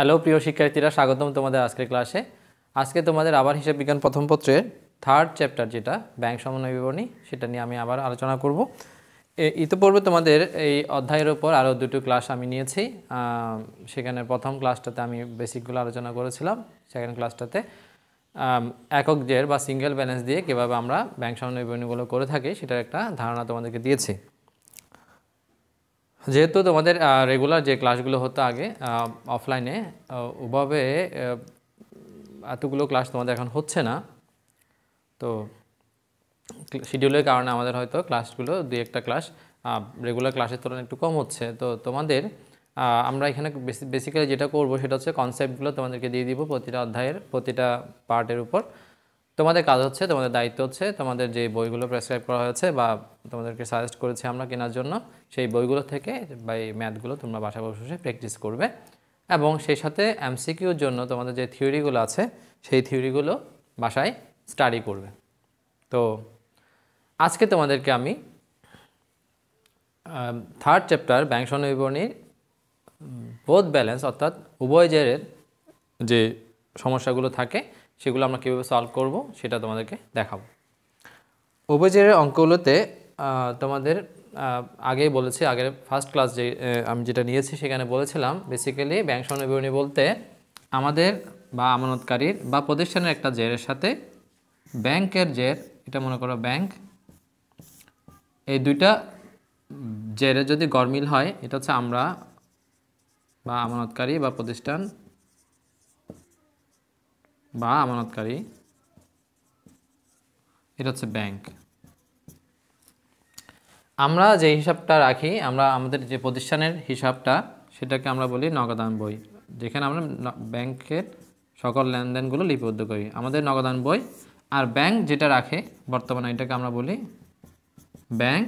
Hello প্রিয় শিক্ষার্থীরা, স্বাগতম তোমাদের আজকের ক্লাসে। আজকে তোমাদের আবার হিসাব বিজ্ঞান প্রথম পত্রের থার্ড চ্যাপ্টার যেটা ব্যাংক সমন্বয় বিবরণী, সেটা নিয়ে আমি আবার আলোচনা করব। ইতিপূর্বে তোমাদের এই অধ্যায়ের উপর আরও দুটো ক্লাস আমি নিয়েছি। সেখানে প্রথম ক্লাসটাতে আমি বেসিকগুলো আলোচনা করেছিলাম। সেকেন্ড ক্লাসটাতে একক জের বা সিঙ্গেল ব্যালেন্স দিয়ে কীভাবে আমরা ব্যাংক সমন্বয় বিবরণীগুলো করে থাকি সেটার একটা ধারণা তোমাদেরকে দিয়েছি। যেহেতু তোমাদের রেগুলার যে ক্লাসগুলো হতো আগে অফলাইনে, ওভাবে এতগুলো ক্লাস তোমাদের এখন হচ্ছে না, তো শিডিউলের কারণে আমাদের হয়তো ক্লাসগুলো দুই একটা ক্লাস রেগুলার ক্লাসের তুলনায় একটু কম হচ্ছে। তো তোমাদের আমরা এখানে বেসিক্যালি যেটা করব সেটা হচ্ছে কনসেপ্টগুলো তোমাদেরকে দিয়ে দিব প্রতিটা অধ্যায়ের প্রতিটা পার্টের উপর। তোমাদের কাজ হচ্ছে, তোমাদের দায়িত্ব হচ্ছে তোমাদের যে বইগুলো প্রেসক্রাইব করা হয়েছে বা তোমাদেরকে সাজেস্ট করেছি আমরা কেনার জন্য, সেই বইগুলো থেকে বা এই ম্যাথগুলো তোমরা বাসায় বসে প্র্যাকটিস করবে এবং সেই সাথে এমসিকিউর জন্য তোমাদের যে থিওরিগুলো আছে সেই থিওরিগুলো বাসায় স্টাডি করবে। তো আজকে তোমাদেরকে আমি থার্ড চ্যাপ্টার ব্যাংক সমন্বয় বিবরণীর বোথ ব্যালেন্স অর্থাৎ উভয় জেরের যে সমস্যাগুলো থাকে সেগুলো আমরা কীভাবে সলভ করব সেটা তোমাদেরকে দেখাবো। উভয় জেরের অঙ্কগুলোতে তোমাদের আগেই বলেছি, আগের ফার্স্ট ক্লাস যে আমি যেটা নিয়েছি সেখানে বলেছিলাম বেসিক্যালি ব্যাংক সমন্বয় বিবরণী বলতে আমাদের বা আমানতকারীর বা প্রতিষ্ঠানের একটা জেরের সাথে ব্যাংকের জের, এটা মনে করো ব্যাংক, এই দুইটা জেরে যদি গরমিল হয় এটা হচ্ছে আমরা বা আমানতকারী বা প্রতিষ্ঠান বা আমানতকারী, এটা হচ্ছে ব্যাংক। আমরা যে হিসাবটা রাখি, আমরা আমাদের যে প্রতিষ্ঠানের হিসাবটা সেটাকে আমরা বলি নগদান বই, যেখানে আমরা ব্যাংকের সকল লেনদেনগুলো লিপিবদ্ধ করি, আমাদের নগদান বই। আর ব্যাংক যেটা রাখে বর্তমানে এটাকে আমরা বলি ব্যাংক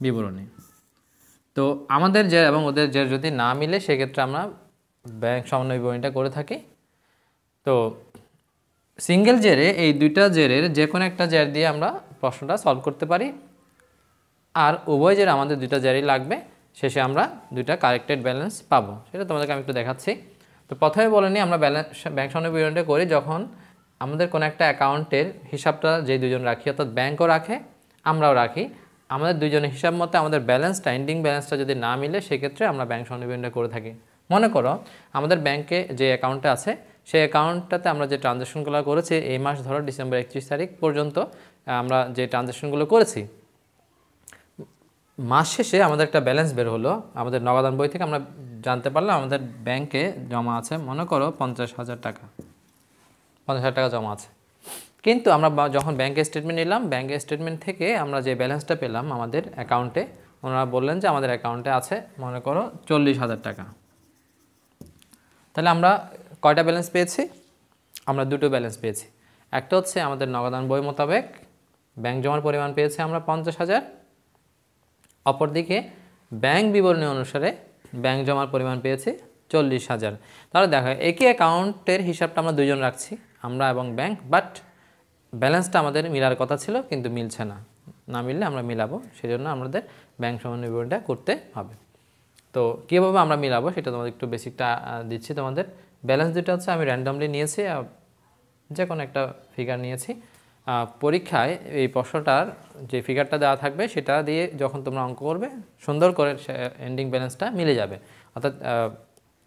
বিবরণী। তো আমাদের জের এবং ওদের জের যদি না মিলে সেক্ষেত্রে আমরা ব্যাংক সমন্বয় বিবরণীটা করে থাকি। তো সিঙ্গেল জেরে এই দুইটা জেরের যে কোনো একটা জের দিয়ে আমরা প্রশ্নটা সলভ করতে পারি, আর উভয় জের আমাদের দুইটা জেরই লাগবে, শেষে আমরা দুইটা কারেক্টেড ব্যালেন্স পাবো। সেটা তোমাদেরকে আমি একটু দেখাচ্ছি। তো প্রথমে বলে নিই, আমরা ব্যাংক সমন্বয় বিবরণীটা করি যখন আমাদের কোনো একটা অ্যাকাউন্টের হিসাবটা যে দুজন রাখি, অর্থাৎ ব্যাংকও রাখে আমরাও রাখি, আমাদের দুইজনের হিসাব মতে আমাদের ব্যালেন্সটা, এন্ডিং ব্যালেন্সটা যদি না মিলে সেক্ষেত্রে আমরা ব্যাংক সমন্বয় বিবরণীটা করে থাকি। মনে করো আমাদের ব্যাংকে যে অ্যাকাউন্টটা আছে সেই অ্যাকাউন্টটাতে আমরা যে ট্রানজ্যাকশনগুলো করেছি এই মাস ধরো ডিসেম্বর 31 তারিখ পর্যন্ত আমরা যে ট্রানজ্যাকশনগুলো করেছি, মাস শেষে আমাদের একটা ব্যালেন্স বের হলো। আমাদের নগদান বই থেকে আমরা জানতে পারলাম আমাদের ব্যাংকে জমা আছে মনে করো 50,000 টাকা, 50,000 টাকা জমা আছে। কিন্তু আমরা যখন ব্যাংকের স্টেটমেন্ট নিলাম, ব্যাংকের স্টেটমেন্ট থেকে আমরা যে ব্যালেন্সটা পেলাম আমাদের অ্যাকাউন্টে, ওনারা বললেন যে আমাদের অ্যাকাউন্টে আছে মনে করো 40,000 টাকা। তাহলে আমরা কয়টা ব্যালেন্স পেয়েছি? আমরা দুটো ব্যালেন্স পেয়েছি। একটা হচ্ছে আমাদের নগদান বই মোতাবেক ব্যাংক জমার পরিমাণ পেয়েছি আমরা 50,000, অপরদিকে ব্যাংক বিবরণী অনুসারে ব্যাংক জমার পরিমাণ পেয়েছি 40,000। তাহলে দেখো একই অ্যাকাউন্টের হিসাবটা আমরা দুজন রাখছি, আমরা এবং ব্যাংক, বাট ব্যালেন্সটা আমাদের মিলার কথা ছিল কিন্তু মিলছে না, না মিললে আমরা মিলাবো, সেজন্য আমাদের ব্যাংক সমন্বয় বিবরণীটা করতে হবে। তো কীভাবে আমরা মিলাবো সেটা তোমাদের একটু বেসিকটা দিচ্ছি। তোমাদের ব্যালেন্স দুটো হচ্ছে আমি র্যান্ডমলি নিয়েছি, যে কোনো একটা ফিগার নিয়েছি। পরীক্ষায় এই প্রশ্নটার যে ফিগারটা দেওয়া থাকবে সেটা দিয়ে যখন তোমরা অঙ্ক করবে সুন্দর করে এন্ডিং ব্যালেন্সটা মিলে যাবে, অর্থাৎ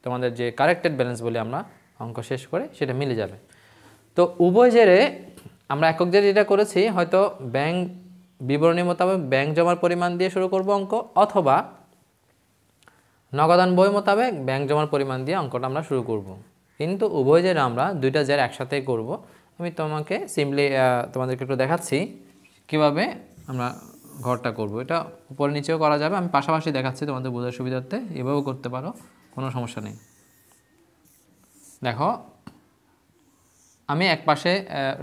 তোমাদের যে কারেক্টেড ব্যালেন্স বলে আমরা অঙ্ক শেষ করে সেটা মিলে যাবে। তো উভয় জেরে আমরা একক জেরে যেটা করেছি, হয়তো ব্যাংক বিবরণী মোতাবেক ব্যাংক জমার পরিমাণ দিয়ে শুরু করব অঙ্ক, অথবা নগদান বই মোতাবেক ব্যাংক জমার পরিমাণ দিয়ে অঙ্কটা আমরা শুরু করব। কিন্তু উভয় জেরে আমরা দুইটা জের একসাথেই করব। আমি তোমাকে সিম্পলি তোমাদেরকে একটু দেখাচ্ছি কিভাবে আমরা ঘরটা করব। এটা উপরে নিচেও করা যাবে, আমি পাশাপাশি দেখাচ্ছি তোমাদের বোঝার সুবিধার্থে, এভাবেও করতে পারো, কোনো সমস্যা নেই। দেখো আমি এক পাশে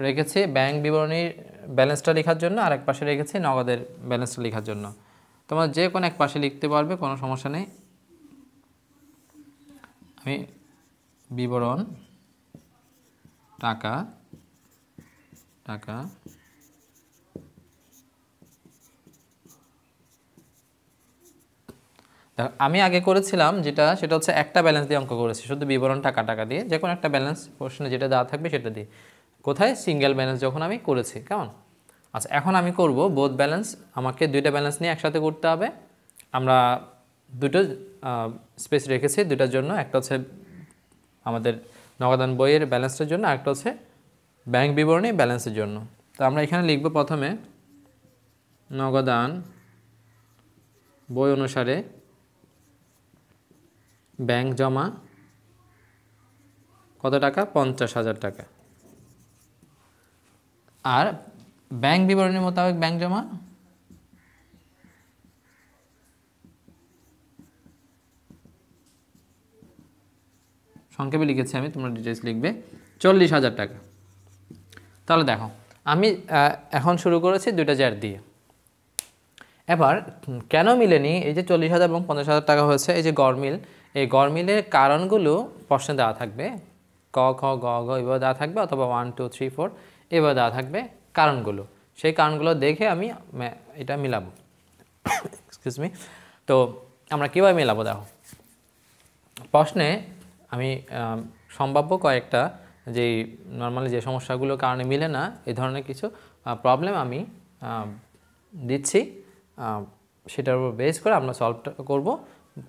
রেখেছি ব্যাংক বিবরণীর ব্যালেন্সটা লেখার জন্য, আর এক পাশে রেখেছি নগদের ব্যালেন্সটা লেখার জন্য। তোমরা যে কোনো এক পাশে লিখতে পারবে, কোনো সমস্যা নেই। আমি বিবরণ টাকা টাকা আমি আগে করেছিলাম যেটা, সেটা হচ্ছে একটা ব্যালেন্স দিয়ে অঙ্ক করেছি, শুধু বিবরণটা কাটা দিয়ে, যে কোনো একটা ব্যালেন্স প্রশ্নে যেটা দেওয়া থাকবে সেটা দিয়ে। কোথায়? সিঙ্গেল ব্যালেন্স যখন আমি করেছি। কেমন? আচ্ছা, এখন আমি করব বোথ ব্যালেন্স। আমাকে দুইটা ব্যালেন্স নিয়ে একসাথে করতে হবে। আমরা দুটো স্পেস রেখেছি দুটার জন্য, একটা হচ্ছে আমাদের নগদান বইয়ের ব্যালেন্সের জন্য, আরেকটা হচ্ছে ব্যাংক বিবরণী ব্যালেন্সের জন্য। তো আমরা এখানে লিখব প্রথমে নগদান বই অনুসারে ব্যাংক জমা কত টাকা? 50,000 টাকা। আর ব্যাংক বিবরণী মোতাবেক ব্যাংক জমা সংক্ষেপে লিখেছি আমি, তোমরা ডিটেলস লিখবে 40,000 টাকা। তাহলে দেখো আমি এখন শুরু করেছি দুইটা জ্যার দিয়ে। এবার কেন মিলেনি? এই যে 40,000 এবং 50,000 টাকা হয়েছে, এই যে গড়মিল, এই গড়মিলের কারণগুলো প্রশ্নে দেওয়া থাকবে। ক খ গ ঘ এভাবে দেওয়া থাকবে, অথবা 1 2 3 4 এভাবে দেওয়া থাকবে কারণগুলো। সেই কারণগুলো দেখে আমি এটা মিলাবো। Excuse me. তো আমরা কীভাবে মেলাবো? দেখো প্রশ্নে আমি সম্ভাব্য কয়েকটা যেই নর্মালি যে সমস্যাগুলোর কারণে মিলে না এই ধরনের কিছু প্রবলেম আমি দিচ্ছি, সেটার উপর বেস করে আমরা সলভটা করব।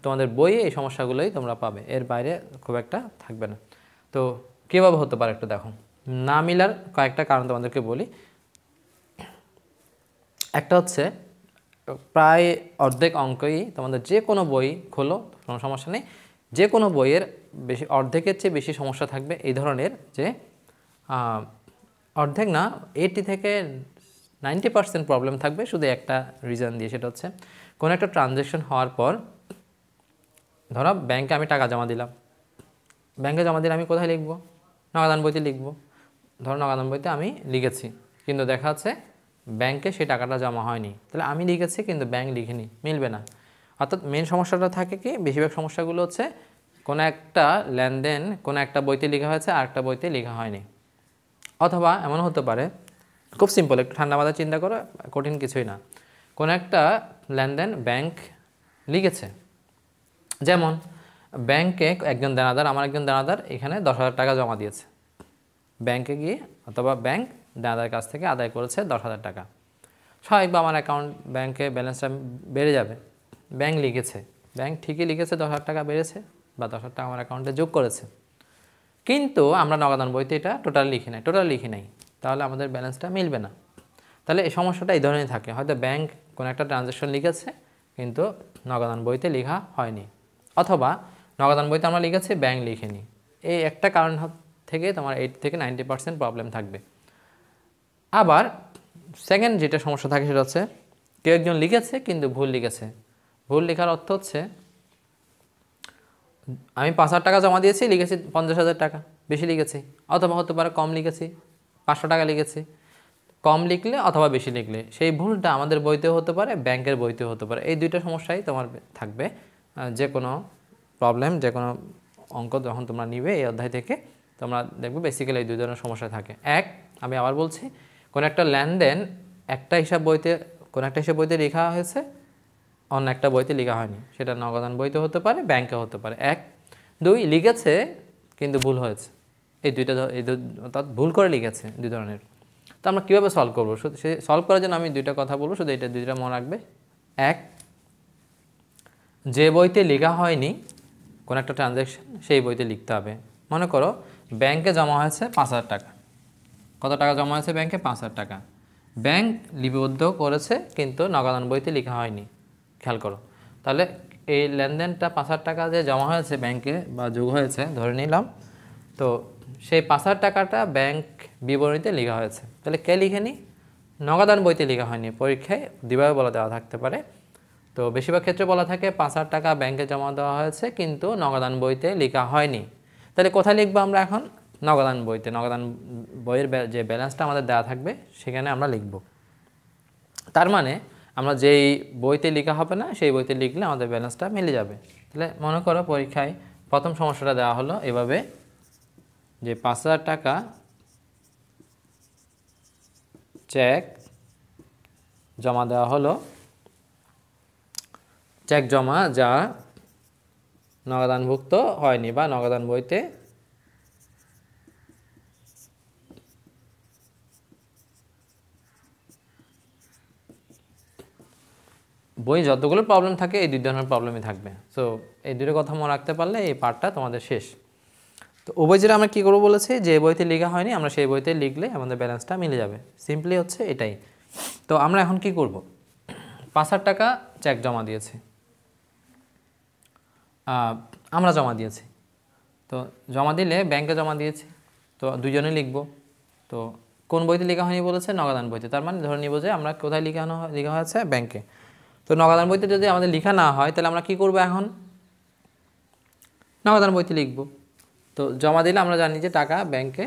তোমাদের বইয়ে এই সমস্যাগুলোই তোমরা পাবে, এর বাইরে খুব একটা থাকবে না। তো কীভাবে হতে পারে একটু দেখো। না মিলার কয়েকটা কারণ তোমাদেরকে বলি। একটা হচ্ছে প্রায় অর্ধেক অঙ্কই তোমাদের যে কোনো বই খোলো, কোনো সমস্যা নেই, যে কোনো বইয়ের বেশি অর্ধেকের চেয়ে বেশি সমস্যা থাকবে এই ধরনের, যে অর্ধেক না 80 থেকে 90% প্রবলেম থাকবে শুধু একটা রিজন দিয়ে। সেটা হচ্ছে কোনো একটা ট্রানজ্যাকশন হওয়ার পর, ধরো ব্যাংকে আমি টাকা জমা দিলাম, ব্যাংকে জমা দিলে আমি কোথায় লিখব? নগদান বইতে লিখব। ধরো নগদান বইতে আমি লিখেছি, কিন্তু দেখা যাচ্ছে ব্যাংকে সেই টাকাটা জমা হয়নি, তাহলে আমি লিখেছি কিন্তু ব্যাংক লিখিনি, মিলবে না। অর্থাৎ মেন সমস্যাটা থাকে কি, বেশিরভাগ সমস্যাগুলো হচ্ছে কোনো একটা লেনদেন কোনো একটা বইতে লেখা হয়েছে আর একটা বইতে লেখা হয়নি। অথবা এমন হতে পারে, খুব সিম্পল, একটু ঠান্ডা মাথায় চিন্তা করো, কঠিন কিছুই না। কোনো একটা লেনদেন ব্যাংক লিখেছে, যেমন ব্যাংকে একজন দেনাদার, আমার একজন দেনাদার এখানে 10,000 টাকা জমা দিয়েছে ব্যাংকে গিয়ে, অথবা ব্যাংক দেনাদারের কাছ থেকে আদায় করেছে 10,000 টাকা। স্বাভাবিক আমার অ্যাকাউন্ট ব্যাংকে ব্যালেন্সটা বেড়ে যাবে। ব্যাংক লিখেছে, ব্যাংক ঠিকই লিখেছে 10,000 টাকা বেড়েছে, বা 10,000 টাকা আমার অ্যাকাউন্টে যোগ করেছে, কিন্তু আমরা নগদান বইতে এটা টোটাল লিখি নাই, তাহলে আমাদের ব্যালেন্সটা মিলবে না। তাহলে এই সমস্যাটা এই ধরনের থাকে, হয়তো ব্যাংক কোনো একটা ট্রানজ্যাকশন লিখেছে কিন্তু নগদান বইতে লেখা হয়নি, অথবা নগদান বইতে আমরা লিখেছি ব্যাংক লিখেনি। এই একটা কারণ থেকে তোমার 8 থেকে 90% প্রবলেম থাকবে। আবার সেকেন্ড যেটা সমস্যা থাকে সেটা হচ্ছে কেউ একজন লিখেছে কিন্তু ভুল লিখেছে। ভুল লেখার অর্থ হচ্ছে আমি 5,000 টাকা জমা দিয়েছি, লিখেছি 50,000 টাকা, বেশি লিখেছি। অথবা হতে পারে কম লিখেছি, 500 টাকা লিখেছি। কম লিখলে অথবা বেশি লিখলে সেই ভুলটা আমাদের বইতেও হতে পারে, ব্যাংকের বইতেও হতে পারে। এই দুইটা সমস্যাই তোমার থাকবে যে কোনো প্রবলেম, যে কোনো অঙ্ক যখন তোমরা নিবে এই অধ্যায় থেকে, তোমরা দেখবে বেসিক্যালি এই দুই ধরনের সমস্যা থাকে। এক, আমি আবার বলছি, কোনো একটা লেনদেন একটা হিসাব বইতে, কোনো একটা হিসাব বইতে লেখা হয়েছে, অন্য একটা বইতে লেখা হয়নি, সেটা নগদান বইতে হতে পারে, ব্যাংকে হতে পারে। এক। দুই, লিখেছে কিন্তু ভুল হয়েছে। এই দুইটা, অর্থাৎ ভুল করে লিখেছে, দুই ধরনের। তো আমরা কীভাবে সলভ করবো? সে সলভ করার জন্য আমি দুইটা কথা বলবো, শুধু এটা দুইটা মনে রাখবে। এক, যে বইতে লেখা হয়নি কোনো একটা ট্রানজ্যাকশন, সেই বইতে লিখতে হবে। মনে করো ব্যাংকে জমা হয়েছে 5,000 টাকা। কত টাকা জমা হয়েছে ব্যাংকে? 5,000 টাকা। ব্যাংক লিপিবদ্ধ করেছে কিন্তু নগদান বইতে লেখা হয়নি, খেয়াল করো। তাহলে এই লেনদেনটা 5,000 টাকা যে জমা হয়েছে ব্যাংকে বা যোগ হয়েছে ধরে নিলাম, তো সেই 5,000 টাকাটা ব্যাংক বিবরণীতে লেখা হয়েছে। তাহলে কে লিখেনি? নগদান বইতে লেখা হয়নি। পরীক্ষায় দুইভাবে বলা দেওয়া থাকতে পারে। তো বেশিরভাগ ক্ষেত্রে বলা থাকে 5,000 টাকা ব্যাংকে জমা দেওয়া হয়েছে কিন্তু নগদান বইতে লেখা হয়নি। তাহলে কোথায় লিখবো আমরা এখন? নগদান বইতে। নগদান বইয়ের যে ব্যালেন্সটা আমাদের দেওয়া থাকবে সেখানে আমরা লিখব। তার মানে আমরা যেই বইতে লেখা হবে না সেই বইতে লিখলে আমাদের ব্যালেন্সটা মিলে যাবে। তাহলে মনে করো পরীক্ষায় প্রথম সমস্যাটা দেওয়া হলো এভাবে, যে 5,000 টাকা চেক জমা দেওয়া হলো, চেক জমা যা নগদানভুক্ত হয়নি বা নগদান বইতে বই যতগুলো প্রবলেম থাকে এই 2 ধরনের প্রবলেমই থাকবে। সো এই দুটো কথা মনে রাখতে পারলে এই পার্টটা তোমাদের শেষ। তো উভয় যেটা আমরা কী করবো বলেছি, যে বইতে লেখা হয়নি আমরা সেই বইতে লিখলে আমাদের ব্যালেন্সটা মিলে যাবে। সিম্পলি হচ্ছে এটাই। তো আমরা এখন কি করব, 5,000 টাকা চেক জমা দিয়েছি, আমরা জমা দিয়েছি। তো জমা দিলে ব্যাংকে জমা দিয়েছি, তো দুজনে লিখব। তো কোন বইতে লেখা হয়নি বলেছে, নগদান বইতে। তার মানে ধরে নিব যে আমরা কোথায় লেখা হয়েছে, ব্যাংকে। তো নগদান বইতে যদি আমাদের লেখা না হয় তাহলে আমরা কি করব, এখন নগদান বইতে লিখব। তো জমা দিলে আমরা জানি যে টাকা ব্যাংকে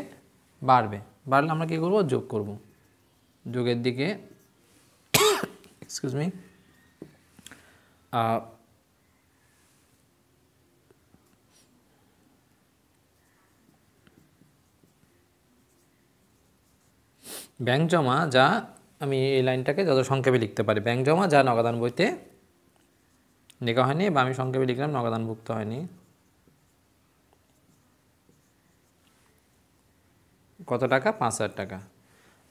বাড়বে, বাড়লে আমরা কি করব, যোগ করব। যোগের দিকে এক্সকিউজ মি ব্যাংক জমা যা, আমি এই লাইনটাকে যত সংক্ষেপে লিখতে পারি, ব্যাংক জমা যা নগদান বইতে লেখা হয়নি, বা আমি সংক্ষেপে লিখলাম নগদানভুক্ত হয়নি, কত টাকা, 5,000 টাকা।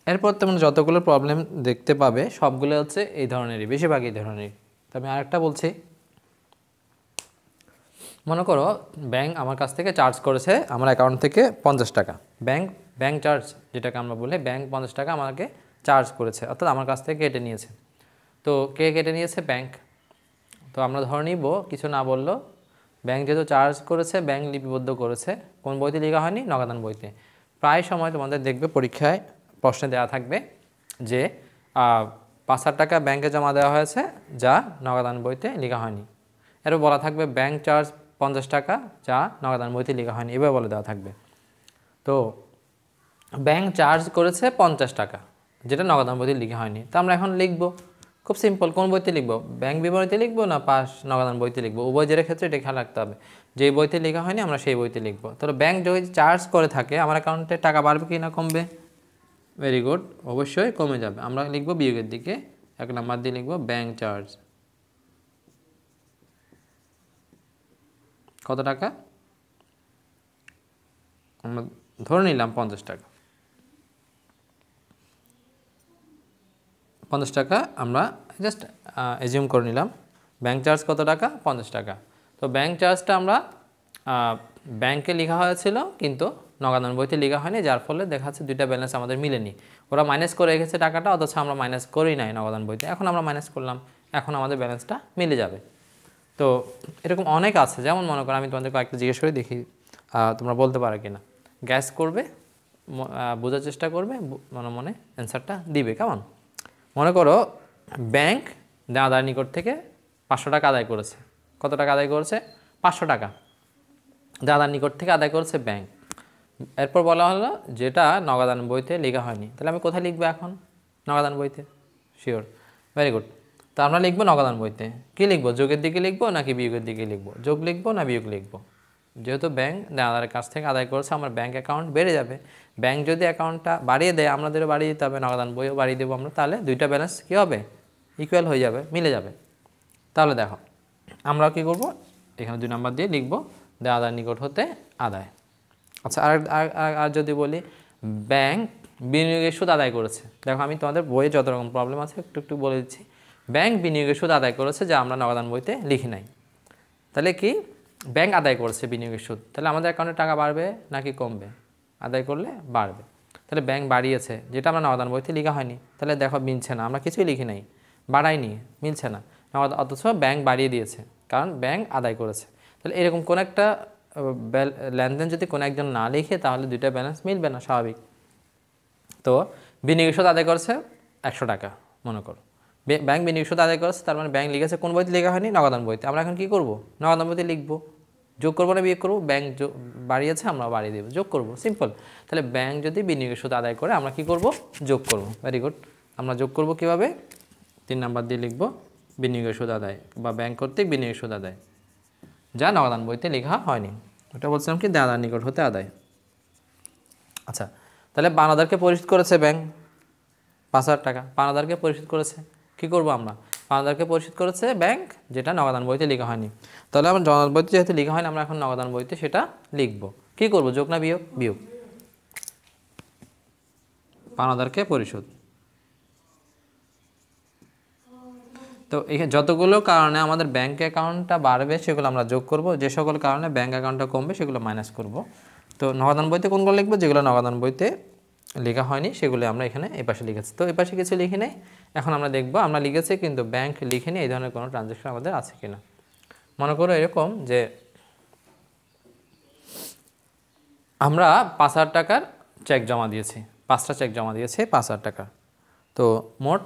এরপর তোমরা যতগুলো প্রবলেম দেখতে পাবে সবগুলো হচ্ছে এই ধরনেরই, বেশিরভাগ এই ধরনেরই। তো আমি আরেকটা বলছি, মনে করো ব্যাংক আমার কাছ থেকে চার্জ করেছে আমার অ্যাকাউন্ট থেকে 50 টাকা। ব্যাংক চার্জ যেটাকে আমরা বলি, ব্যাংক 50 টাকা আমাকে চার্জ করেছে, অর্থাৎ আমার কাছ থেকে কেটে নিয়েছে। তো কে কেটে নিয়েছে, ব্যাংক। তো আমরা ধরে নিব, কিছু না বললো, ব্যাংক যেহেতু চার্জ করেছে, ব্যাংক লিপিবদ্ধ করেছে, কোন বইতে লেখা হয়নি, নগদান বইতে। প্রায় সময় তোমাদের দেখবে পরীক্ষায় প্রশ্নে দেওয়া থাকবে যে 5,000 টাকা ব্যাংকে জমা দেওয়া হয়েছে যা নগদান বইতে লেখা হয়নি। এরপর বলা থাকবে ব্যাংক চার্জ 50 টাকা যা নগদান বইতে লেখা হয়নি, এভাবে বলে দেওয়া থাকবে। তো ব্যাংক চার্জ করেছে 50 টাকা, যেটা নগদান বইতে লেখা হয়নি। তো আমরা এখন লিখব, খুব সিম্পল, কোন বইতে লিখব, ব্যাংক বিবরণীতে লিখব না নগদান বইতে লিখব। উভয় জেরের ক্ষেত্রে এটা খেয়াল রাখতে হবে, যে বইতে লেখা হয়নি আমরা সেই বইতে লিখব। তাহলে ব্যাংক যদি চার্জ করে থাকে আমার অ্যাকাউন্টে টাকা বাড়বে কি না কমবে, ভেরি গুড, অবশ্যই কমে যাবে। আমরা লিখব বিয়োগের দিকে, 1 নাম্বার দিয়ে লিখব ব্যাংক চার্জ কত টাকা, আমরা ধরে নিলাম 50 টাকা। 50 টাকা আমরা জাস্ট এজিউম করে নিলাম। ব্যাংক চার্জ কত টাকা, 50 টাকা। তো ব্যাংক চার্জটা আমরা ব্যাংকে লেখা হয়েছিল কিন্তু নগদান বইতে লেখা হয়নি, যার ফলে দেখা যাচ্ছে দুইটা ব্যালেন্স আমাদের মিলেনি। ওরা মাইনাস করে রেখেছে টাকাটা, অথচ আমরা মাইনাস করেই নাই নগদান বইতে। এখন আমরা মাইনাস করলাম, এখন আমাদের ব্যালেন্সটা মিলে যাবে। তো এরকম অনেক আছে, যেমন মনে করো আমি তোমাদের কয়েকটা জিজ্ঞেস করে দেখি তোমরা বলতে পারো কি না। গ্যাস করবে, বোঝার চেষ্টা করবে, মনে মনে অ্যান্সারটা দিবে। কেমন, মনে করো ব্যাংক দাদার নিকট থেকে 500 টাকা আদায় করেছে। কত টাকা আদায় করেছে, 500 টাকা দাদার নিকট থেকে আদায় করেছে ব্যাংক। এরপর বলা হলো যেটা নগদান বইতে লেখা হয়নি। তাহলে আমি কোথায় লিখবো এখন, নগদান বইতে, শিওর, ভেরি গুড। তো আমরা লিখবো নগদান বইতে। কী লিখবো, যোগের দিকে লিখবো নাকি বিয়োগের দিকে লিখবো, যোগ লিখবো না বিয়োগ লিখবো। যেহেতু ব্যাংক দাদার কাছ থেকে আদায় করেছে, আমার ব্যাংক অ্যাকাউন্ট বেড়ে যাবে। ব্যাংক যদি অ্যাকাউন্টটা বাড়িয়ে দেয় আমাদেরও বাড়িয়ে দিতে হবে, নগদান বইও বাড়িয়ে দেবো আমরা, তাহলে দুইটা ব্যালেন্স কী হবে, ইকুয়াল হয়ে যাবে, মিলে যাবে। তাহলে দেখো আমরা কী করবো, এখানে 2 নাম্বার দিয়ে লিখবো দাদার নিকট হতে আদায়। আচ্ছা, আর যদি বলি ব্যাংক বিনিয়োগের সুদ আদায় করেছে। দেখো আমি তোমাদের বইয়ে যত রকম প্রবলেম আছে একটু একটু বলে দিচ্ছি। ব্যাংক বিনিয়োগের সুদ আদায় করেছে যা আমরা নগদান বইতে লিখি নাই। তাহলে কি, ব্যাংক আদায় করেছে বিনিয়োগের সুদ, তাহলে আমাদের অ্যাকাউন্টে টাকা বাড়বে নাকি কমবে, আদায় করলে বাড়বে। তাহলে ব্যাংক বাড়িয়েছে, যেটা আমরা নগদান বইতে লেখা হয়নি। তাহলে দেখো মিলছে না, আমরা কিছুই লিখি নাই, বাড়াইনি, মিলছে না। অথচ ব্যাংক বাড়িয়ে দিয়েছে, কারণ ব্যাংক আদায় করেছে। তাহলে এরকম কোন একটা লেনদেন যদি কোনো একজন না লিখে তাহলে দুইটা ব্যালেন্স মিলবে না, স্বাভাবিক। তো বিনিয়োগের সুদ আদায় করেছে 100 টাকা, মনে করো ব্যাংক বিনিয়োগ সুদ আদায় করেছে, তার মানে ব্যাংক লিখেছে কোন বইতে লেখা হয়নি, নগদান বইতে। আমরা এখন কী করব, নগদান বইতে লিখবো, যোগ করবো না বিয়োগ করবো, ব্যাংক বাড়িয়েছে আমরা বাড়িয়ে দেবো, যোগ করবো, সিম্পল। তাহলে ব্যাংক যদি বিনিয়োগের সুদ আদায় করে আমরা কী করব, যোগ করব, ভেরি গুড। আমরা যোগ করব কীভাবে, 3 নাম্বার দিয়ে লিখবো বিনিয়োগের সুদ আদায় বা ব্যাংক কর্তৃক বিনিয়োগের সুদ আদায় যা নগদান বইতে লেখা হয়নি। ওটা বলছিলাম কি, দাদার নিকট হতে আদায়। আচ্ছা, তাহলে পাওনাদারকে পরিশোধ করেছে ব্যাংক 5,000 টাকা, পাওনাদারকে পরিশোধ করেছে। কী করবো আমরা, পাওনাদারকে পরিশোধ করেছে ব্যাংক, যেটা নগদান বইতে লেখা হয়নি। তাহলে আমরা নগদান বইতে যেহেতু লেখা হয়নি, আমরা এখন নগদান বইতে সেটা লিখব। কি করব, যোগ না বিয়োগ? বিয়োগ। পাওনাদারকে পরিশোধ। তো এখানে যতগুলো কারণে আমাদের ব্যাংক অ্যাকাউন্টটা বাড়বে সেগুলো আমরা যোগ করব, যে সকল কারণে ব্যাংক অ্যাকাউন্টটা কমবে সেগুলো মাইনাস করব। তো নগদান বইতে কোনগুলো লিখবো? যেগুলো নগদান বইতে লেখা হয়নি সেগুলো আমরা এখানে এই পাশে লিখেছি। তো এই পাশে কিছু লিখি নেই। এখন আমরা দেখব আমরা লিখেছি কিন্তু ব্যাংক লিখিনি, এই ধরনের কোনো ট্রানজ্যাকশন আমাদের আছে কিনা। মনে করো এরকম যে আমরা 5,000 টাকার চেক জমা দিয়েছি, 5টা চেক জমা দিয়েছি 5,000 টাকা। তো মোট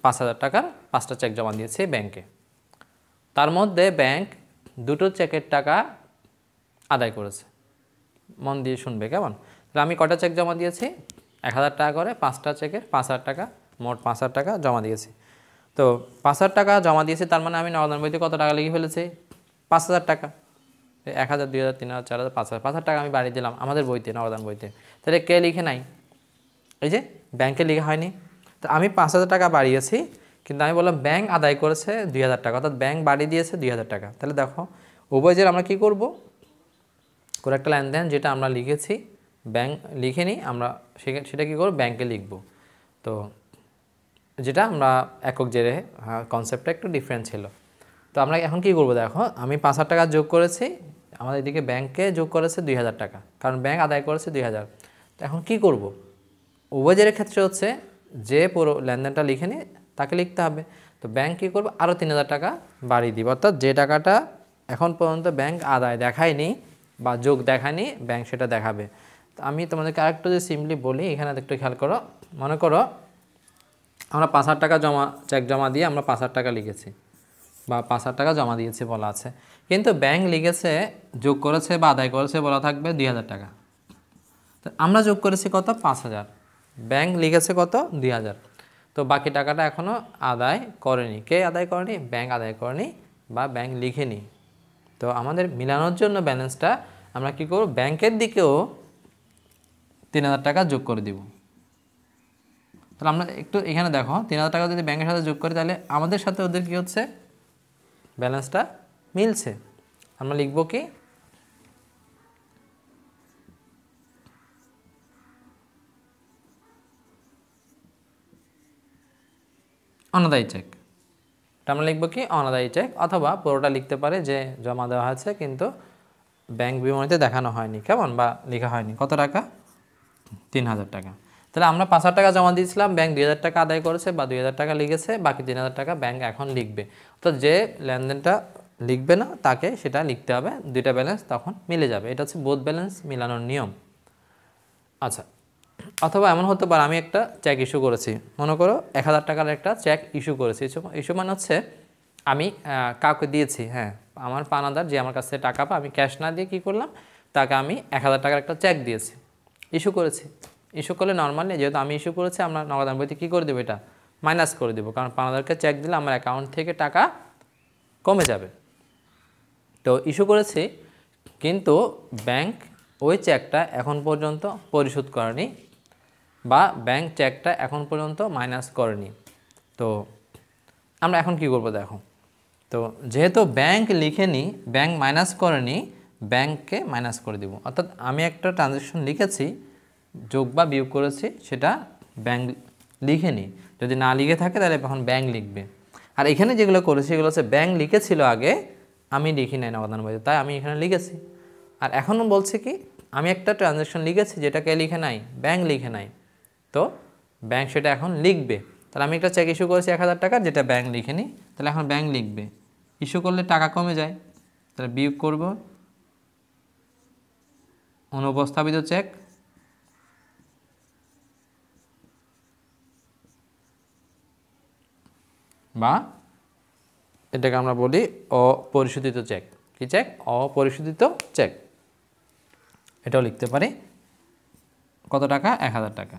5,000 টাকার 5টা চেক জমা দিয়েছি ব্যাংকে। তার মধ্যে ব্যাংক দুটো চেকের টাকা আদায় করেছে। মন দিয়ে শুনবে কেমন? তাহলে আমি কটা চেক জমা দিয়েছি? 1,000 টাকা করে 5টা চেকে 5,000 টাকা, মোট 5,000 টাকা জমা দিয়েছি। তো 5,000 টাকা জমা দিয়েছি, তার মানে আমি নগদান বইতে কত টাকা লিখে ফেলেছি? 5,000 টাকা। 1,000, 2,000, 3,000, 4,000, 5,000, 5,000 টাকা আমি বাড়িয়ে দিলাম আমাদের বইতে, নগদান বইতে। তাহলে কে লিখে নাই? এই যে ব্যাংকে লেখা হয়নি। তো আমি 5,000 টাকা বাড়িয়েছি, কিন্তু আমি বললাম ব্যাংক আদায় করেছে 2,000 টাকা, অর্থাৎ ব্যাংক বাড়িয়ে দিয়েছে 2,000 টাকা। তাহলে দেখো উভয় যে আমরা কী করব, কোনো একটা লেনদেন যেটা আমরা লিখেছি ব্যাংক লিখিনি, আমরা সেটা কী করব, ব্যাংকে লিখব। তো যেটা আমরা একক জেরে কনসেপ্টটা একটু ডিফারেন্ট ছিল। তো আমরা এখন কী করব, দেখো আমি 5,000 টাকা যোগ করেছি, আমাদের এদিকে ব্যাংকে যোগ করেছে 2,000 টাকা, কারণ ব্যাংক আদায় করেছে 2,000। তো এখন কী করব, উভয় জেরের ক্ষেত্রে হচ্ছে যে পুরো লেনদেনটা লিখেনি তাকে লিখতে হবে। তো ব্যাংক কী করবে, আরও 3,000 টাকা বাড়িয়ে দিব, অর্থাৎ যে টাকাটা এখন পর্যন্ত ব্যাংক আদায় দেখায়নি বা যোগ দেখায়নি, ব্যাংক সেটা দেখাবে। তো আমি তোমাদেরকে আরেকটু যদি সিম্পলি বলি, এখানে একটু খেয়াল করো। মনে করো আমরা 5,000 টাকা চেক জমা দিয়ে আমরা 5,000 টাকা লিখেছি বা 5,000 টাকা জমা দিয়েছি বলা আছে, কিন্তু ব্যাংক লিখেছে যোগ করেছে বা আদায় করেছে বলা থাকবে 2,000 টাকা। তো আমরা যোগ করেছি কত? 5,000, ব্যাংক লিখেছে কত? 2,000। তো বাকি টাকাটা এখনও আদায় করেনি। কে আদায় করেনি? ব্যাংক আদায় করেনি বা ব্যাংক লিখেনি। তো আমাদের মিলানোর জন্য ব্যালেন্সটা আমরা কী করব, ব্যাংকের দিকেও 3,000 টাকা যোগ করে দিব। তাহলে আমরা একটু এখানে দেখো 3,000 টাকা যদি ব্যাংকের সাথে যোগ করি, তাহলে আমাদের সাথে ওদের কী হচ্ছে, ব্যালেন্সটা মিলছে। আমরা লিখব কি, অনাদায়ী চেক। এটা আমরা লিখব কি, অনাদায়ী চেক, অথবা পুরোটা লিখতে পারে যে জমা দেওয়া হয়েছে কিন্তু ব্যাংক বিবরণীতে দেখানো হয়নি, কেমন, বা লেখা হয়নি। কত টাকা? 3,000 টাকা। তাহলে আমরা 5,000 টাকা জমা দিয়েছিলাম, ব্যাংক 2,000 টাকা আদায় করেছে বা 2,000 টাকা লিখেছে, বাকি 3,000 টাকা ব্যাংক এখন লিখবে। তো যে লেনদেনটা লিখবে না তাকে সেটা লিখতে হবে, দুইটা ব্যালেন্স তখন মিলে যাবে। এটা হচ্ছে বোথ ব্যালেন্স মিলানোর নিয়ম। আচ্ছা, অথবা এমন হতে পারে আমি একটা চেক ইস্যু করেছি, মনে করো 1,000 টাকার একটা চেক ইস্যু করেছি। ইস্যু মানে হচ্ছে আমি কাউকে দিয়েছি, হ্যাঁ, আমার পাওনাদার যে আমার কাছ থেকে টাকা আমি ক্যাশ না দিয়ে কী করলাম, তাকে আমি 1,000 টাকার একটা চেক দিয়েছি, ইস্যু করেছি। ইস্যু করলে নর্মালি যেহেতু আমি ইস্যু করেছি, আমরা নগদান বইতে কী করে দেবো, এটা মাইনাস করে দেবো, কারণ পাওনাদারকে চেক দিলে আমার অ্যাকাউন্ট থেকে টাকা কমে যাবে। তো ইস্যু করেছি, কিন্তু ব্যাংক ওই চেকটা এখন পর্যন্ত পরিশোধ করেনি বা ব্যাংক চেকটা এখন পর্যন্ত মাইনাস করেনি। তো আমরা এখন কি করব দেখো, তো যেহেতু ব্যাংক লিখেনি, ব্যাংক মাইনাস করেনি, ব্যাংককে মাইনাস করে দিব। অর্থাৎ আমি একটা ট্রানজ্যাকশন লিখেছি, যোগ বা বিয়োগ করেছি, সেটা ব্যাংক লিখেনি। যদি না লিখে থাকে তাহলে এখন ব্যাংক লিখবে। আর এখানে যেগুলো করেছি এগুলো হচ্ছে ব্যাংক লিখেছিল আগে, আমি লিখি নাই নগদান বইতে, তাই আমি এখানে লিখেছি। আর এখনও বলছে কি, আমি একটা ট্রানজ্যাকশন লিখেছি যেটাকে লিখে নাই, ব্যাংক লিখে নাই, তো ব্যাংক সেটা এখন লিখবে। তাহলে আমি একটা চেক ইস্যু করেছি 1,000 টাকা, যেটা ব্যাংক লিখেনি, তাহলে এখন ব্যাংক লিখবে। ইস্যু করলে টাকা কমে যায়, তাহলে বিয়োগ করব অনুপস্থাপিত চেক বা এটাকে আমরা বলি অপরিশোধিত চেক। কি চেক? অপরিশোধিত চেক। এটাও লিখতে পারি। কত টাকা? 1,000 টাকা।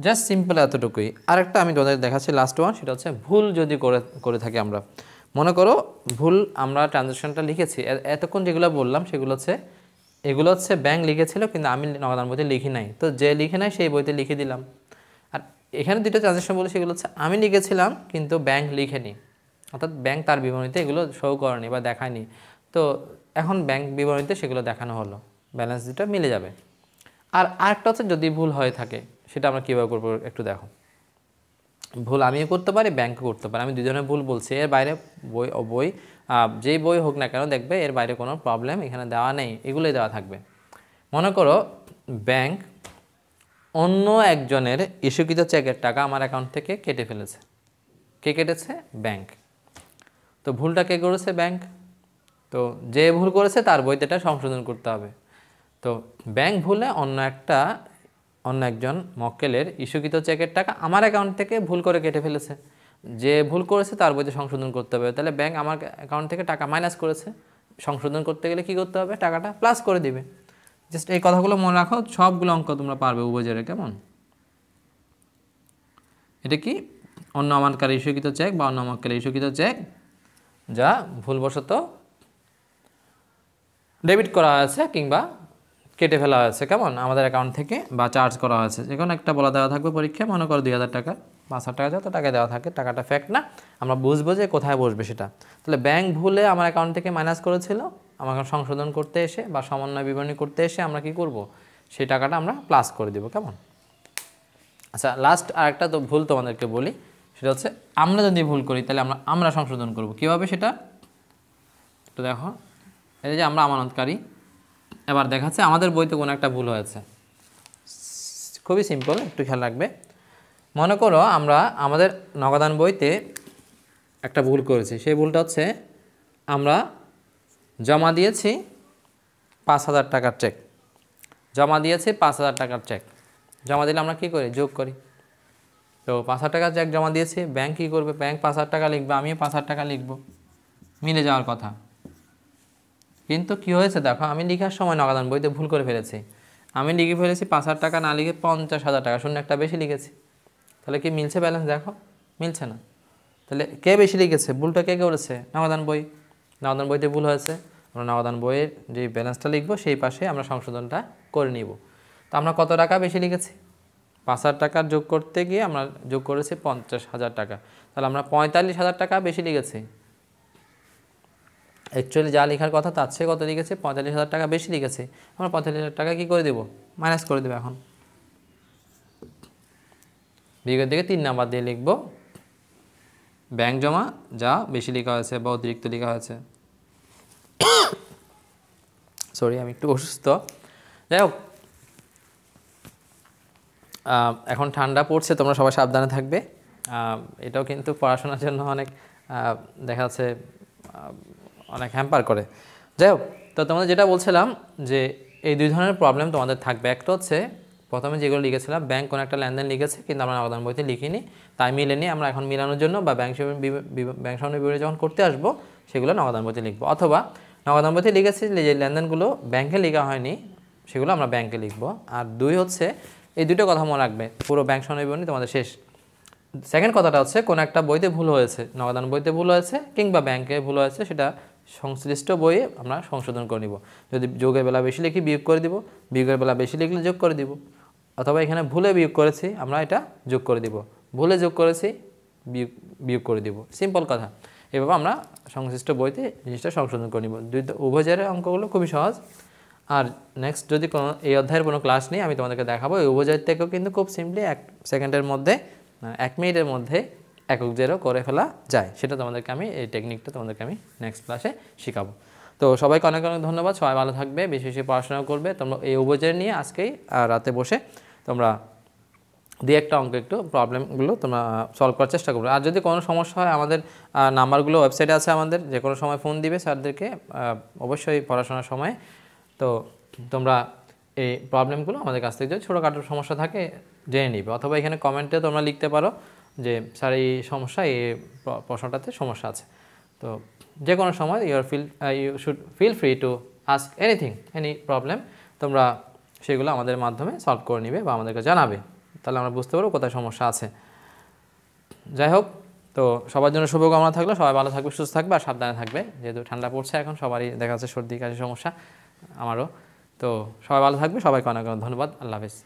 জাস্ট সিম্পল এতটুকুই। আরেকটা আমি তোমাদের দেখাচ্ছি লাস্ট ওয়ান, সেটা হচ্ছে ভুল যদি করে থাকি আমরা। মনে করো ভুল আমরা ট্রানজ্যাকশনটা লিখেছি, এতক্ষণ যেগুলো বললাম সেগুলো হচ্ছে এগুলো হচ্ছে ব্যাংক লিখেছিল কিন্তু আমি নগদান বইতে লিখি নাই, তো যে লিখে নাই সেই বইতে লিখে দিলাম। আর এখানে দুটো ট্রানজ্যাকশন বলে, সেগুলো হচ্ছে আমি লিখেছিলাম কিন্তু ব্যাংক লিখেনি, অর্থাৎ ব্যাংক তার বিবরণীতে এগুলো শো করেনি বা দেখায়নি, তো এখন ব্যাংক বিবরণীতে সেগুলো দেখানো হলো, ব্যালেন্স দুটো মিলে যাবে। আর আরেকটা হচ্ছে যদি ভুল হয়ে থাকে, সেটা আমরা কীভাবে করবো একটু দেখো। ভুল আমিও করতে পারি, ব্যাংকও করতে পারি, আমি দুজনে ভুল বলছি, এর বাইরে বই যেই বই হোক না কেন দেখবে এর বাইরে কোনো প্রবলেম এখানে দেওয়া নেই, এগুলোই দেওয়া থাকবে। মনে করো ব্যাংক অন্য একজনের ইস্যুকৃত চেকের টাকা আমার অ্যাকাউন্ট থেকে কেটে ফেলেছে। কে কেটেছে? ব্যাংক। তো ভুলটা কে করেছে? ব্যাংক। তো যে ভুল করেছে তার বইতে এটা সংশোধন করতে হবে। তো ব্যাংক ভুলে অন্য একজন মক্কেলের ইস্যুকৃত চেকের টাকা আমার অ্যাকাউন্ট থেকে ভুল করে কেটে ফেলেছে, যে ভুল করেছে তার বইতে সংশোধন করতে হবে। তাহলে ব্যাংক আমার অ্যাকাউন্ট থেকে টাকা মাইনাস করেছে, সংশোধন করতে গেলে কী করতে হবে? টাকাটা প্লাস করে দিবে। জাস্ট এই কথাগুলো মনে রাখো, সবগুলো অঙ্ক তোমরা পারবে উভয়জেরে, কেমন? এটা কি? অন্য আমানতকারী ইস্যুকৃত চেক বা অন্য মক্কেলের ইস্যুকৃত চেক যা ভুলবশত ডেবিট করা হয়েছে কিংবা কেটে ফেলা হয়েছে, কেমন, আমাদের অ্যাকাউন্ট থেকে, বা চার্জ করা হয়েছে, যে কোনো একটা বলা দেওয়া থাকবে পরীক্ষায়। মনে করো 2000 টাকা, 5000 টাকা যত টাকা দেওয়া থাকে, টাকাটা ফ্যাক্ট না, আমরা বুঝবো যে কোথায় বসবে সেটা। তাহলে ব্যাংক ভুলে আমার অ্যাকাউন্ট থেকে মাইনাস করেছিল, আমাকে সংশোধন করতে এসে বা সমন্বয় বিবরণী করতে এসে আমরা কি করব? সেই টাকাটা আমরা প্লাস করে দেবো, কেমন? আচ্ছা, লাস্ট আরেকটা তো ভুল তোমাদেরকে বলি, সেটা হচ্ছে আমরা যদি ভুল করি তাহলে আমরা সংশোধন করব কীভাবে সেটা একটু দেখো। এই যে আমরা আমানতকারী, এবার দেখাচ্ছে আমাদের বইতে কোনো একটা ভুল হয়েছে, খুবই সিম্পল, একটু খেয়াল রাখবে। মনে করো আমরা আমাদের নগদান বইতে একটা ভুল করেছি, সেই ভুলটা হচ্ছে আমরা জমা দিয়েছি 5000 টাকার চেক, জমা দিয়েছি 5000 টাকার চেক, জমা দিলে আমরা কী করি? যোগ করি। তো 5000 টাকার চেক জমা দিয়েছি, ব্যাংক কী করবে? ব্যাংক 5000 টাকা লিখবে, আমিও 5000 টাকা লিখব, মিলে যাওয়ার কথা। কিন্তু কী হয়েছে দেখো, আমি লেখার সময় নগদান বইতে ভুল করে ফেলেছি, আমি লিখে ফেলেছি 5000 টাকা না লিখে 50,000 টাকা, শূন্য একটা বেশি লিখেছি। তাহলে কি মিলছে ব্যালেন্স? দেখো মিলছে না। তাহলে কে বেশি লিখেছে? ভুলটা কে করেছে? নগদান বই। নগদান বইতে ভুল হয়েছে, আমরা নগদান বইয়ের যে ব্যালেন্সটা লিখবো সেই পাশে আমরা সংশোধনটা করে নিব। তো আমরা কত টাকা বেশি লিখেছি? 5000 টাকার যোগ করতে গিয়ে আমরা যোগ করেছি 50,000 টাকা, তাহলে আমরা 45,000 টাকা বেশি লিখেছি। অ্যাকচুয়ালি যা লেখার কথা তার চেয়ে কত লিখেছে? 45,000 টাকা বেশি লিখেছে। আমরা 45,000 টাকা কী করে দেবো? মাইনাস করে দেবো। এখন বিয়োগের দিকে 3 নাম্বার দিয়ে লিখব ব্যাংক জমা যা বেশি লেখা হয়েছে বা অতিরিক্ত লেখা হয়েছে। সরি, আমি একটু অসুস্থ। যাই হোক, এখন ঠান্ডা পড়ছে, তোমরা সবাই সাবধানে থাকবে। এটাও কিন্তু পড়াশোনার জন্য অনেক দেখা যাচ্ছে অনেক হ্যাম্পার করে। যাই হোক, তো তোমাদের যেটা বলছিলাম যে এই দুই ধরনের প্রবলেম তোমাদের থাকবে। একটা হচ্ছে প্রথমে যেগুলো লিখেছিলাম, ব্যাংক কোনো একটা লেনদেন লিখেছে কিন্তু আমরা নগদান বইতে লিখিনি, তাই মিলেনি, আমরা এখন মিলানোর জন্য বা ব্যাংক সমন্বয় বিবরণী যখন করতে আসবো সেগুলো নগদান বইতে লিখবো। অথবা নগদান বইতে লিখেছি যে লেনদেনগুলো ব্যাংকে লেখা হয়নি সেগুলো আমরা ব্যাংকে লিখবো। আর দুই হচ্ছে, এই দুটো কথা মনে রাখবে, পুরো ব্যাংক সমন্বয় বিবরণী তোমাদের শেষ। সেকেন্ড কথাটা হচ্ছে কোনো একটা বইতে ভুল হয়েছে, নগদান বইতে ভুল হয়েছে কিংবা ব্যাংকে ভুল হয়েছে, সেটা সংশ্লিষ্ট বইয়ে আমরা সংশোধন করে নিব। যদি যোগের বেলা বেশি লিখি বিয়োগ করে দিব, বিয়োগের বেলা বেশি লিখলে যোগ করে দিব, অথবা এখানে ভুলে বিয়োগ করেছি আমরা এটা যোগ করে দিব, ভুলে যোগ করেছি বিয়োগ করে দিব। সিম্পল কথা। এভাবে আমরা সংশ্লিষ্ট বইতে জিনিসটা সংশোধন করে নিব। উভয়ের অঙ্কগুলো খুবই সহজ। আর নেক্সট যদি কোনো এই অধ্যায়ের কোনো ক্লাস নেই, আমি তোমাদেরকে দেখাবো এই উভয়ের থেকেও কিন্তু খুব সিম্পলি 1 সেকেন্ডের মধ্যে, 1 মিনিটের মধ্যে একক জেরো করে ফেলা যায়। সেটা তোমাদেরকে আমি, এই টেকনিকটা তোমাদেরকে আমি নেক্সট ক্লাসে শেখাবো। তো সবাইকে অনেক অনেক ধন্যবাদ, সবাই ভালো থাকবে, বেশি বেশি পড়াশোনা করবে। তোমরা এই উভয়ের নিয়ে আজকেই রাতে বসে তোমরা দিয়ে একটা অঙ্ক একটু প্রবলেমগুলো তোমরা সলভ করার চেষ্টা করবে। আর যদি কোনো সমস্যা হয়, আমাদের নাম্বারগুলো ওয়েবসাইটে আছে, আমাদের যে কোনো সময় ফোন দিবে স্যারদেরকে, অবশ্যই পড়াশোনার সময়। তো তোমরা এই প্রবলেমগুলো আমাদের কাছ থেকে যদি ছোটোখাটো সমস্যা থাকে জেনে নিবে, অথবা এখানে কমেন্টে তোমরা লিখতে পারো যে স্যার এই সমস্যা, এই প্রশ্নটাতে সমস্যা আছে। তো যে কোনো সময় you should feel free to ask anything, any problem, তোমরা সেগুলো আমাদের মাধ্যমে সলভ করে নিবে বা আমাদেরকে জানাবে, তাহলে আমরা বুঝতে পারবো কোথায় সমস্যা আছে। যাই হোক, তো সবার জন্য শুভকামনা থাকলো, সবাই ভালো থাকবে, সুস্থ থাকবে আর সাবধানে থাকবে। যেহেতু ঠান্ডা পড়ছে এখন, সবারই দেখা যাচ্ছে সর্দি কাশি সমস্যা, আমারও। তো সবাই ভালো থাকবে, সবাইকে অনেক অনেক ধন্যবাদ, আল্লাহ হাফেজ।